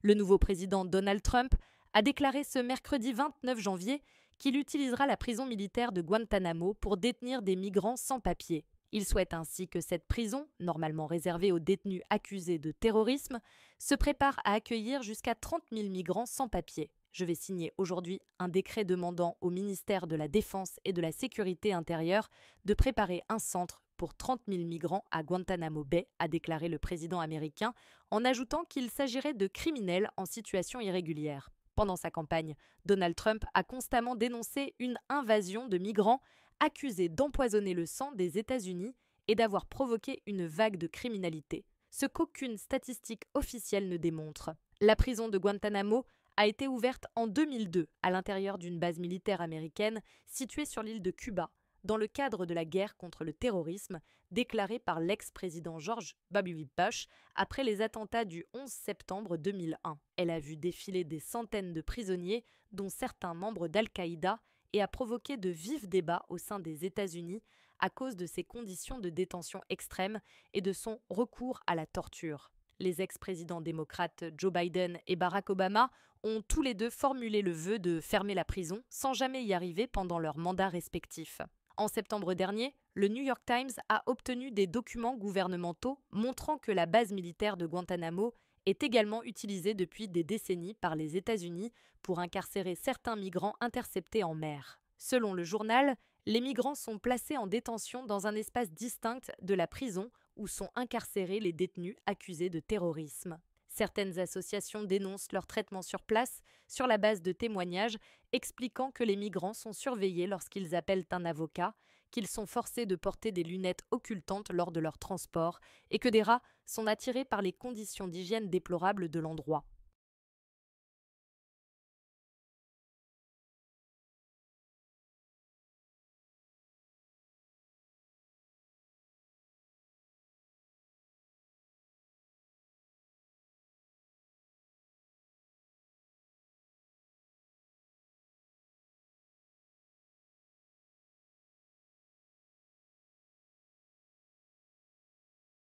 Le nouveau président Donald Trump a déclaré ce mercredi 29 janvier qu'il utilisera la prison militaire de Guantanamo pour détenir des migrants sans papier. Il souhaite ainsi que cette prison, normalement réservée aux détenus accusés de terrorisme, se prépare à accueillir jusqu'à 30 000 migrants sans papier. Je vais signer aujourd'hui un décret demandant au ministère de la Défense et de la Sécurité intérieure de préparer un centre pour 30 000 migrants à Guantanamo Bay, a déclaré le président américain, en ajoutant qu'il s'agirait de criminels en situation irrégulière. Pendant sa campagne, Donald Trump a constamment dénoncé une invasion de migrants accusés d'empoisonner le sang des États-Unis et d'avoir provoqué une vague de criminalité, ce qu'aucune statistique officielle ne démontre. La prison de Guantanamo a été ouverte en 2002 à l'intérieur d'une base militaire américaine située sur l'île de Cuba, dans le cadre de la guerre contre le terrorisme déclarée par l'ex-président George W. Bush après les attentats du 11 septembre 2001. Elle a vu défiler des centaines de prisonniers, dont certains membres d'Al-Qaïda, et a provoqué de vifs débats au sein des États-Unis à cause de ses conditions de détention extrêmes et de son recours à la torture. Les ex-présidents démocrates Joe Biden et Barack Obama ont tous les deux formulé le vœu de fermer la prison sans jamais y arriver pendant leurs mandats respectifs. En septembre dernier, le New York Times a obtenu des documents gouvernementaux montrant que la base militaire de Guantanamo est également utilisée depuis des décennies par les États-Unis pour incarcérer certains migrants interceptés en mer. Selon le journal, les migrants sont placés en détention dans un espace distinct de la prison où sont incarcérés les détenus accusés de terrorisme. Certaines associations dénoncent leur traitement sur place sur la base de témoignages expliquant que les migrants sont surveillés lorsqu'ils appellent un avocat, qu'ils sont forcés de porter des lunettes occultantes lors de leur transport et que des rats sont attirés par les conditions d'hygiène déplorables de l'endroit.